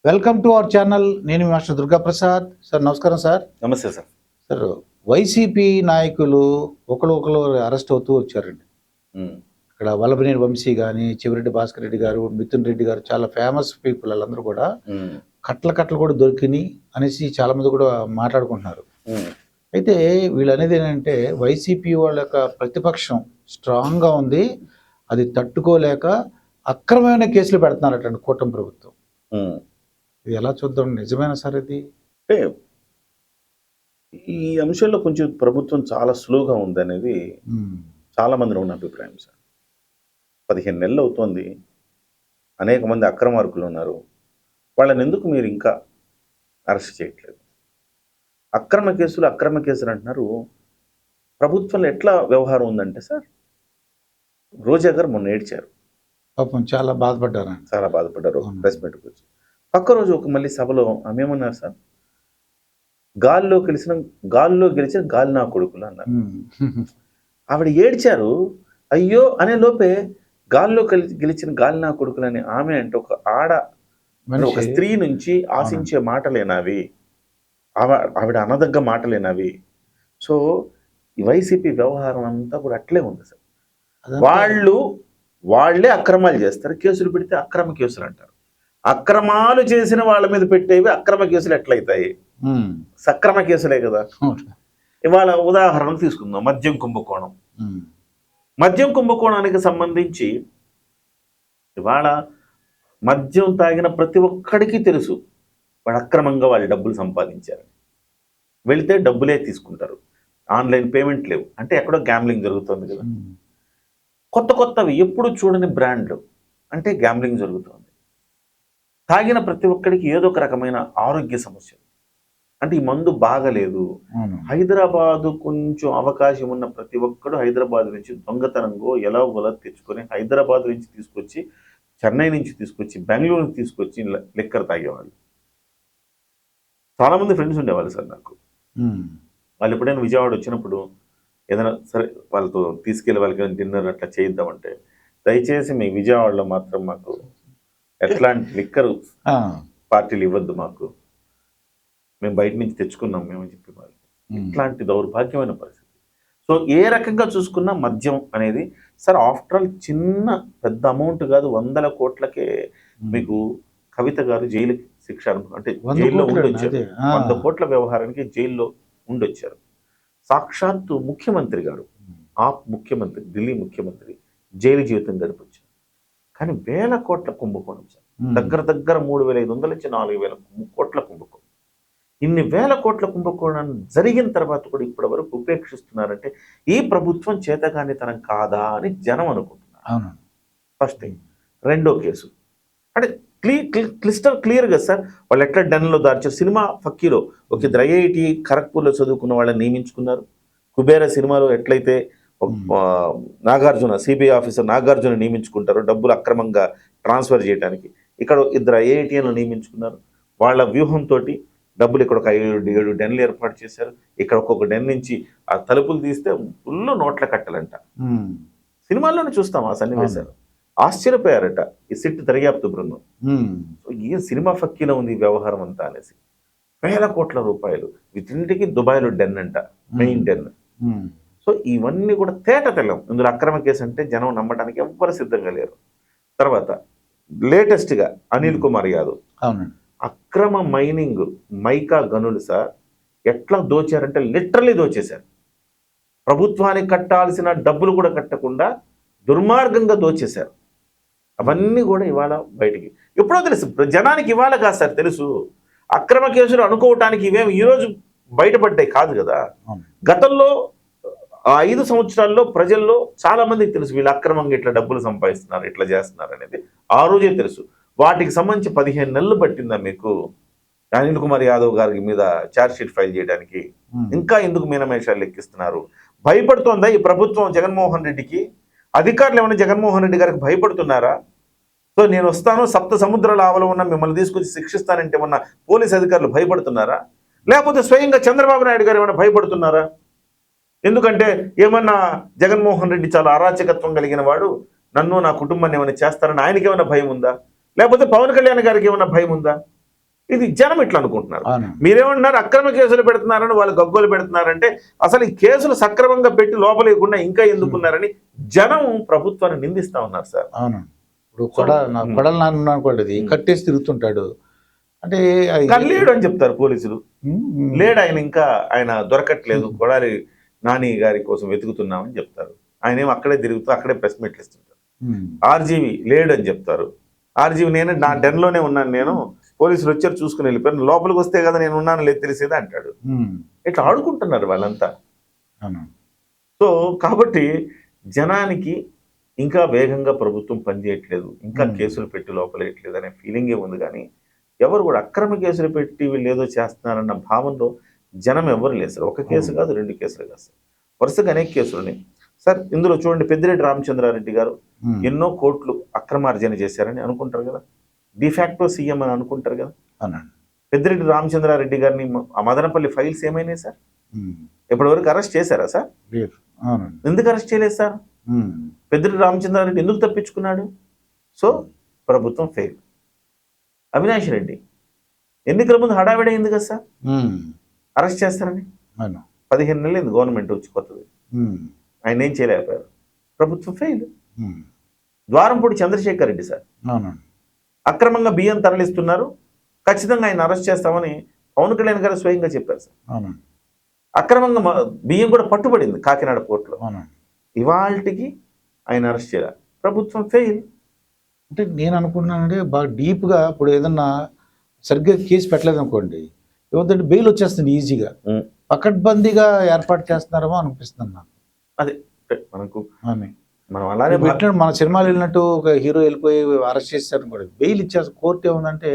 Welcome to our channel. నేను మీ master Durga Prasad. Sir నమస్కారం sir. నమస్తే సార్. సార్ వైసీపీ నాయకులు ఒకరు అరెస్ట్ అవుతూ వచ్చారండి. ఇక్కడ వల్లభనేని వంశీ కానీ, చెవిరెడ్డి భాస్కర్ రెడ్డి గారు, మిథున్ రెడ్డి గారు, చాలా ఫేమస్ పీపుల్ వాళ్ళందరూ కూడా కట్టలు కూడా దొరికినాయి అనేసి చాలా మంది కూడా మాట్లాడుకుంటున్నారు. అయితే వీళ్ళు అనేది ఏంటంటే వైసీపీ వాళ్ళ యొక్క ప్రతిపక్షం స్ట్రాంగ్గా ఉంది, అది తట్టుకోలేక అక్రమమైన కేసులు పెడుతున్నారటండి కూటమి ప్రభుత్వం. ఇది ఎలా చూద్దాం, నిజమేనా సార్ ఇది? అంటే ఈ అంశంలో కొంచెం ప్రభుత్వం చాలా స్లోగా ఉంది అనేది చాలా మందిలో ఉన్న అభిప్రాయం సార్. 15 నెలలు అవుతోంది, అనేక మంది అక్రమార్కులు ఉన్నారు, వాళ్ళని ఎందుకు మీరు ఇంకా అరెస్ట్ చేయట్లేదు? అక్రమ కేసులు అంటున్నారు. ప్రభుత్వంలో ఎట్లా వ్యవహారం ఉందంటే సార్, రోజా గారు మొన్న ఏడ్చారు, పాపం చాలా బాధపడ్డారు. ప్రెస్ మీట్కి వచ్చి పక్క రోజు ఒక మళ్ళీ సభలో ఆమె ఏమన్నారు సార్, గాల్లో గెలిచిన గాలి నా కొడుకులు అన్నారు. ఆవిడ ఏడ్చారు. అయ్యో అనే లోపే గాల్లో గెలిచిన గాలి నా కొడుకులు అని ఆమె అంటే ఒక స్త్రీ నుంచి ఆశించే మాటలేనవి, ఆవిడ అనదగ్గ మాటలేనవి. సో ఈ వైసీపీ వ్యవహారం అంతా కూడా అట్లే ఉంది సార్. వాళ్ళే అక్రమాలు చేస్తారు, కేసులు పెడితే అక్రమ కేసులు అంటారు. అక్రమాలు చేసిన వాళ్ళ మీద పెట్టేవి అక్రమ కేసులు ఎట్లయితాయి? సక్రమ కేసులే కదా. ఇవాళ ఉదాహరణకు తీసుకుందాం, మద్యం కుంభకోణానికి సంబంధించి ఇవాళ మద్యం తాగిన ప్రతి ఒక్కడికి తెలుసు వాడు అక్రమంగా వాళ్ళు డబ్బులు సంపాదించారని. వెళితే డబ్బులే తీసుకుంటారు, ఆన్లైన్ పేమెంట్ లేవు, అంటే ఎక్కడో గ్యాంబ్లింగ్ జరుగుతుంది కదా. కొత్తవి ఎప్పుడు చూడని బ్రాండ్లు, అంటే గ్యాంబ్లింగ్ జరుగుతుంది. తాగిన ప్రతి ఒక్కడికి ఏదో ఒక రకమైన ఆరోగ్య సమస్య, అంటే ఈ మందు బాగలేదు. హైదరాబాదు కొంచెం అవకాశం ఉన్న ప్రతి ఒక్కడు హైదరాబాద్ నుంచి దొంగతనంగో ఎలాగోలా తెచ్చుకొని హైదరాబాద్ నుంచి తీసుకొచ్చి, చెన్నై నుంచి తీసుకొచ్చి, బెంగళూరు నుంచి తీసుకొచ్చి లిక్కర్ తాగేవాళ్ళు. చాలామంది ఫ్రెండ్స్ ఉండేవాళ్ళు సార్ నాకు. వాళ్ళు ఎప్పుడైనా విజయవాడ వచ్చినప్పుడు ఏదైనా సరే వాళ్ళతో తీసుకెళ్ళి వాళ్ళకి డిన్నర్ అట్లా చేయిద్దామంటే, దయచేసి మీ విజయవాడలో మాత్రం మాకు ఎట్లాంటి లిక్కరు పార్టీలు ఇవ్వద్దు, మాకు మేము బయట నుంచి తెచ్చుకున్నాం మేమని చెప్పి వాళ్ళు. ఇట్లాంటి దౌర్భాగ్యమైన పరిస్థితి. సో ఏ రకంగా చూసుకున్నా మద్యం అనేది సార్, ఆఫ్టర్ ఆల్ చిన్న పెద్ద అమౌంట్ కాదు, 100 కోట్లకే మీకు కవిత గారు జైలు శిక్ష అంటే జైల్లో ఉండొచ్చారు. 100 కోట్ల వ్యవహారానికి జైల్లో ఉండొచ్చారు. సాక్షాత్తు ముఖ్యమంత్రి గారు, ముఖ్యమంత్రి, ఢిల్లీ ముఖ్యమంత్రి జైలు జీవితం గడిపొచ్చారు. కానీ 1000 కోట్ల కుంభకోణం సార్, దగ్గర 3,500 నుంచి 4,000 కోట్ల కుంభకోణం. ఇన్ని 1000 కోట్ల కుంభకోణం జరిగిన తర్వాత కూడా ఇప్పటి వరకు ఉపేక్షిస్తున్నారంటే ఈ ప్రభుత్వం చేతగానితనం కాదా అని జనం అనుకుంటున్నారు. First thing. రెండో కేసు అంటే క్లియర్గా సార్, వాళ్ళు ఎట్లా డన్లో దాచారు. సినిమా ఫక్కీలో ఒక IIT ఖరగ్పూర్లో చదువుకున్న వాళ్ళని నియమించుకున్నారు. కుబేర సినిమాలో ఎట్లయితే నాగార్జున, సిబిఐ ఆఫీసర్ నాగార్జున నియమించుకుంటారు డబ్బులు అక్రమంగా ట్రాన్స్ఫర్ చేయడానికి, ఇక్కడ 2 IITలను నియమించుకున్నారు. వాళ్ళ వ్యూహంతో డబ్బులు ఇక్కడ ఒక 7 డెన్లు ఏర్పాటు చేశారు. ఇక్కడ ఒక్కొక్క డెన్ నుంచి ఆ తలుపులు తీస్తే ఫుల్ నోట్ల కట్టలంట. సినిమాల్లోనే చూస్తాం ఆ సన్నివేశాలు. ఆశ్చర్యపోయారట ఈ సిట్ దర్యాప్తు బృందం. ఈ సినిమా ఫక్కీలో ఉంది ఈ వ్యవహారం అంతా అనేసి. 1000 కోట్ల రూపాయలు వీటింటికి దుబాయ్లో డెన్ అంట, మెయిన్ డెన్. సో ఇవన్నీ కూడా తేట తెల్లం. ఇందులో అక్రమ కేసు అంటే జనం నమ్మడానికి ఎవ్వరు సిద్ధంగా లేరు. తర్వాత లేటెస్ట్గా అనిల్ కుమార్ యాదవ్ అక్రమ మైనింగ్ మైకా గనులు సార్ ఎట్లా దోచారంటే లిటరలీ దోచేశారు. ప్రభుత్వానికి కట్టాల్సిన డబ్బులు కూడా కట్టకుండా దుర్మార్గంగా దోచేశారు. అవన్నీ కూడా ఇవాళ బయటికి ఎప్పుడో తెలుసు జనానికి, ఇవాళ కాదు సార్ తెలుసు. అక్రమ కేసులు అనుకోవటానికి ఇవేమి ఈరోజు బయటపడ్డాయి కాదు కదా. గతంలో 5 సంవత్సరాల్లో ప్రజల్లో చాలా మందికి తెలుసు వీళ్ళు అక్రమంగా ఇట్లా డబ్బులు సంపాదిస్తున్నారు, ఇట్లా చేస్తున్నారు అనేది ఆ రోజే తెలుసు. వాటికి సంబంధించి 15 నెలలు పట్టిందా మీకు అనిల్ కుమార్ యాదవ్ గారి మీద ఛార్జ్షీట్ ఫైల్ చేయడానికి? ఇంకా ఎందుకు మీనమేషాలు లెక్కిస్తున్నారు? భయపడుతోందా ఈ ప్రభుత్వం జగన్మోహన్ రెడ్డికి? అధికారులు ఏమైనా జగన్మోహన్ రెడ్డి గారికి భయపడుతున్నారా? సో నేను వస్తాను, 7 సముద్రాల ఆవలో ఉన్న మిమ్మల్ని తీసుకొచ్చి శిక్షిస్తానంటే ఉన్న పోలీస్ అధికారులు భయపడుతున్నారా? లేకపోతే స్వయంగా చంద్రబాబు నాయుడు గారు ఏమైనా భయపడుతున్నారా? ఎందుకంటే ఏమన్నా జగన్మోహన్ రెడ్డి చాలా అరాచకత్వం కలిగిన వాడు, నన్ను నా కుటుంబాన్ని ఏమైనా చేస్తారని ఆయనకి ఏమైనా భయం ఉందా? లేకపోతే పవన్ కళ్యాణ్ గారికి ఏమైనా భయం ఉందా? ఇది జనం ఇట్లా అనుకుంటున్నారు. అవును. మీరేమన్నారు అక్రమ కేసులు పెడుతున్నారని వాళ్ళు గగ్గోలు పెడుతున్నారంటే అసలు ఈ కేసులు సక్రమంగా పెట్టి లోపలేకుండా ఇంకా ఎందుకున్నారని జనం ప్రభుత్వాన్ని నిందిస్తా ఉన్నారు సార్. అవును. ఇప్పుడు కొడలు నాన్న అనుకోండి, ఇది కట్టేసి తిరుగుతుంటాడు అంటే లేడు అని చెప్తారు పోలీసులు. లేడు ఆయన, ఇంకా ఆయన దొరకట్లేదు, కొడాలి నాని గారి కోసం వెతుకుతున్నామని చెప్తారు. ఆయన ఏమో అక్కడే తిరుగుతూ అక్కడే ప్రెస్ మీట్లు ఇస్తుంటారు. ఆర్జీవి లేడు అని చెప్తారు. ఆర్జీవి నేను నా డెన్లోనే ఉన్నాను, నేను పోలీసులు వచ్చారు చూసుకుని వెళ్ళిపోయారు, లోపలికి వస్తే కదా నేను ఉన్నాను లేదు తెలిసేది అంటాడు. ఇట్లా ఆడుకుంటున్నారు వాళ్ళంతా. సో కాబట్టి జనానికి ఇంకా వేగంగా ప్రభుత్వం పనిచేయట్లేదు, ఇంకా కేసులు పెట్టి లోపలేయట్లేదు అనే ఫీలింగే ఉంది. కానీ ఎవరు కూడా అక్రమ కేసులు పెట్టి వీళ్ళు ఏదో చేస్తున్నారన్న భావంలో జనం ఎవరు లేదు సార్. ఒక కేసు కాదు, 2 కేసులు కాదు సార్, వరుసగా అనేక కేసులు ఉన్నాయి సార్. ఇందులో చూడండి, పెద్దిరెడ్డి రామచంద్రారెడ్డి గారు ఎన్నో కోట్లు అక్రమార్జన చేశారని అనుకుంటారు కదా, డిఫాక్టో సీఎం అని అనుకుంటారు కదా. పెద్దిరెడ్డి రామచంద్రారెడ్డి గారిని ఆ మదనపల్లి ఫైల్స్ ఏమైనాయి సార్? ఇప్పటి వరకు అరెస్ట్ చేశారా సార్? ఎందుకు అరెస్ట్ చేయలేదు సార్? పెద్దిరెడ్డి రామచంద్రారెడ్డి ఎందుకు తప్పించుకున్నాడు? సో ప్రభుత్వం ఫెయిల్. అవినాష్ రెడ్డి ఎన్నికల ముందు హడావిడైంది కదా సార్, అరెస్ట్ చేస్తారని. 15 నెలలు గవర్నమెంట్ వచ్చి కొత్తది, ఆయన ఏం చేయలేకపోయారు, ప్రభుత్వం ఫెయిల్. ద్వారంపూడి చంద్రశేఖర్ రెడ్డి సార్ అక్రమంగా బియ్యం తరలిస్తున్నారు, ఖచ్చితంగా ఆయన అరెస్ట్ చేస్తామని పవన్ కళ్యాణ్ గారు స్వయంగా చెప్పారు సార్. అక్రమంగా బియ్యం కూడా పట్టుబడింది కాకినాడ పోర్టులో, ఇవాళకి ఆయన అరెస్ట్ చేయాలి, ప్రభుత్వం ఫెయిల్. అంటే నేను అనుకున్నానంటే బాగా డీప్గా ఇప్పుడు ఏదన్నా సరిగ్గా కేసు పెట్టలేదు అనుకోండి, ఏమంటే బెయిల్ వచ్చేస్తుంది ఈజీగా, పకడ్బందీగా ఏర్పాటు చేస్తున్నారేమో అనిపిస్తుంది నాకు. అదే మనకు మనం అలానే పెట్టినట్టు మన సినిమాలు వెళ్ళినట్టు ఒక హీరో వెళ్ళిపోయి అరెస్ట్ చేస్తారు అనుకోండి, బెయిల్ ఇచ్చేస్తారు. కోర్టు ఏముందంటే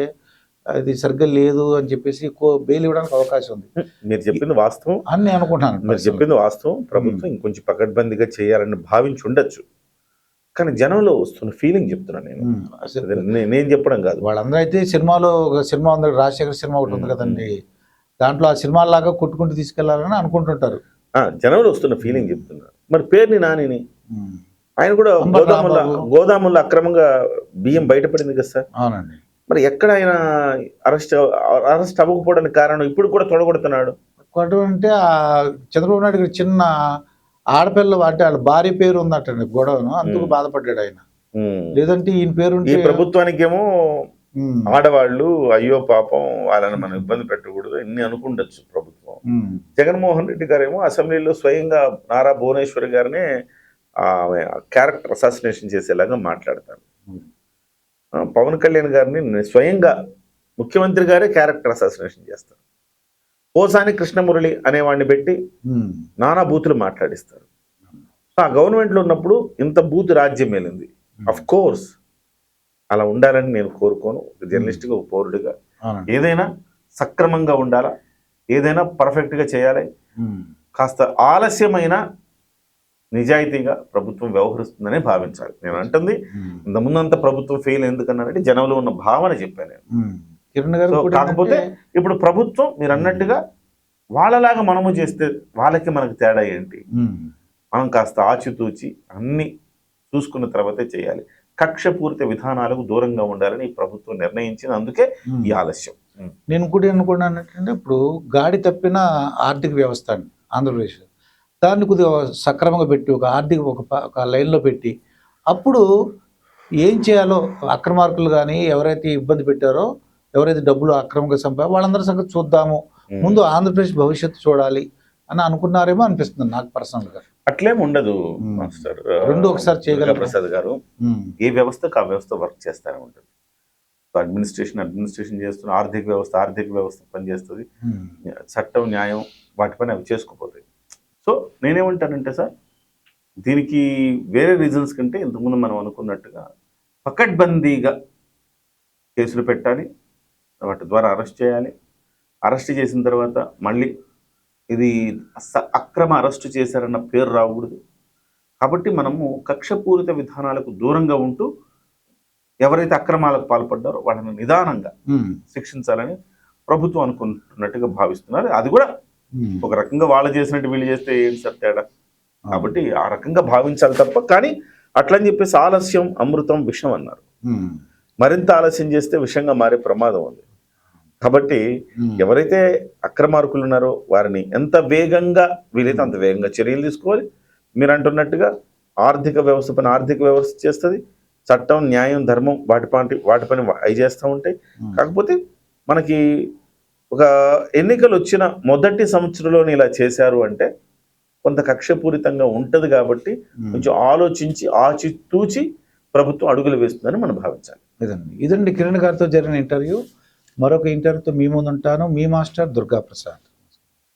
అది సరిగ్గా లేదు అని చెప్పేసి బెయిల్ ఇవ్వడానికి అవకాశం ఉంది. మీరు చెప్పింది వాస్తవం అని నేను అనుకుంటున్నాను. మీరు చెప్పింది వాస్తవం, ప్రభుత్వం ఇంకొంచెం పకడ్బందీగా చేయాలని భావించి ఉండొచ్చు. కానీ జనంలో వస్తున్న ఫీలింగ్ చెప్తున్నాను నేను చెప్పడం కాదు. వాళ్ళందరూ అయితే సినిమాలో ఒక సినిమా ఉంది, రాజశేఖర్ సినిమా ఒకటి ఉంది కదండి, దాంట్లో ఆ సినిమా లాగా కొట్టుకుంటూ తీసుకెళ్లాలని అనుకుంటుంటారు. జనంలో వస్తున్న ఫీలింగ్ చెప్తున్నారు. మరి పేరుని నానిని ఆయన కూడా గోదాముల్లో అక్రమంగా బియ్యం బయటపడింది కదా సార్. అవునండి. మరి ఎక్కడ ఆయన అరెస్ట్ అవ్వకపోవడానికి కారణం ఇప్పుడు కూడా తొడగొడుతున్నాడు అంటే ఆ చంద్రబాబు నాయుడు గారి చిన్న ఆడపిల్ల అంటే వాళ్ళ భార్య పేరు ఉందటండి గొడవను, అందుకు బాధపడ్డాడు ఆయన. లేదంటే ఈయన పేరు ఈ ప్రభుత్వానికి ఏమో ఆడవాళ్ళు అయ్యో పాపం వాళ్ళని మనం ఇబ్బంది పెట్టకూడదు ఇన్ని అనుకుండొచ్చు ప్రభుత్వం. జగన్మోహన్ రెడ్డి గారేమో అసెంబ్లీలో స్వయంగా నారా భువనేశ్వరి గారిని క్యారెక్టర్ అసాసినేషన్ చేసేలాగా మాట్లాడతారు. పవన్ కళ్యాణ్ గారిని స్వయంగా ముఖ్యమంత్రి గారే క్యారెక్టర్ అసాసినేషన్ చేస్తారు. పోసాని కృష్ణమురళి అనేవాడిని పెట్టి నానా బూతులు మాట్లాడిస్తారు. ఆ గవర్నమెంట్లో ఉన్నప్పుడు ఇంత బూత్ రాజ్యం వెళ్ళింది. అఫ్ కోర్స్ అలా ఉండాలని నేను కోరుకోను. ఒక జర్నలిస్ట్గా, ఒక పౌరుడిగా ఏదైనా సక్రమంగా ఉండాలా, ఏదైనా పర్ఫెక్ట్గా చేయాలి. కాస్త ఆలస్యమైన నిజాయితీగా ప్రభుత్వం వ్యవహరిస్తుందనే భావించాలి. నేను అంటుంది ఇంతకుముందంతా ప్రభుత్వం ఫెయిల్ ఎందుకన్నానంటే జనంలో ఉన్న భావన చెప్పాను నేను. కాకపోతే ఇప్పుడు ప్రభుత్వం మీరు అన్నట్టుగా వాళ్ళలాగా మనము చేస్తే వాళ్ళకి మనకు తేడా ఏంటి, మనం కాస్త ఆచితూచి అన్ని చూసుకున్న తర్వాతే చేయాలి. కక్షపూరిత విధానాలకు దూరంగా ఉండాలని ఈ ప్రభుత్వం నిర్ణయించింది, అందుకే ఈ ఆలస్యం. నేను కూడా అనుకున్నానంటే ఇప్పుడు గాడి తప్పిన ఆర్థిక వ్యవస్థ అండి ఆంధ్రప్రదేశ్, దాన్ని కొద్దిగా సక్రమంగా పెట్టి ఒక ఆర్థిక ఒక లైన్లో పెట్టి అప్పుడు ఏం చేయాలో అక్రమార్కులు కానీ ఎవరైతే ఇబ్బంది పెట్టారో, ఎవరైతే డబ్బులు అక్రమంగా వాళ్ళందరి సంగతి చూద్దాము, ముందు ఆంధ్రప్రదేశ్ భవిష్యత్తు చూడాలి అని అనుకున్నారేమో అనిపిస్తుంది నాకు పర్సనల్గా. అట్లేం ఉండదు మాస్టర్, రెండు ఒకసారి చేయగల ప్రసాద్ గారు. ఏ వ్యవస్థకు ఆ వ్యవస్థ వర్క్ చేస్తూనే ఉంటుంది. అడ్మినిస్ట్రేషన్ చేస్తున్న ఆర్థిక వ్యవస్థ పనిచేస్తుంది. చట్టం, న్యాయం వాటి పని అవి చేసుకోపోతాయి. సో నేనేమంటానంటే సార్, దీనికి వేరే రీజన్స్ కంటే ఇంతకుముందు మనం అనుకున్నట్టుగా పకడ్బందీగా కేసులు పెట్టాలి, వాటి ద్వారా అరెస్ట్ చేయాలి. అరెస్ట్ చేసిన తర్వాత మళ్ళీ ఇది అక్రమ అరెస్టు చేశారన్న పేరు రాకూడదు. కాబట్టి మనము కక్షపూరిత విధానాలకు దూరంగా ఉంటూ ఎవరైతే అక్రమాలకు పాల్పడ్డారో వాళ్ళని నిదానంగా శిక్షించాలని ప్రభుత్వం అనుకుంటున్నట్టుగా భావిస్తున్నారు. అది కూడా ఒక రకంగా వాళ్ళు చేసినట్టు వీళ్ళు చేస్తే ఏంటి సార్ తేడా? కాబట్టి ఆ రకంగా భావించాలి తప్ప, కానీ అట్లని చెప్పేసి ఆలస్యం అమృతం విషం అన్నారు. మరింత ఆలస్యం చేస్తే విషంగా మారే ప్రమాదం ఉంది. కాబట్టి ఎవరైతే అక్రమార్కులు ఉన్నారో వారిని ఎంత వేగంగా వీలైతే అంత వేగంగా చర్యలు తీసుకోవాలి. మీరు అంటున్నట్టుగా ఆర్థిక వ్యవస్థ పని ఆర్థిక వ్యవస్థ చేస్తుంది, చట్టం న్యాయం ధర్మం వాటి పని అవి చేస్తూ ఉంటాయి. కాకపోతే మనకి ఒక ఎన్నికలు వచ్చిన మొదటి సంవత్సరంలోనే ఇలా చేశారు అంటే కొంత కక్షపూరితంగా ఉంటుంది. కాబట్టి కొంచెం ఆలోచించి ఆచితూచి ప్రభుత్వం అడుగులు వేస్తుందని మనం భావించాలి. ఇదండి కిరణ్ గారితో జరిగిన ఇంటర్వ్యూ. మరొక ఇంటర్వ్యూతో మీ ముందు ఉంటాను. మీ మాస్టర్ దుర్గా ప్రసాద్.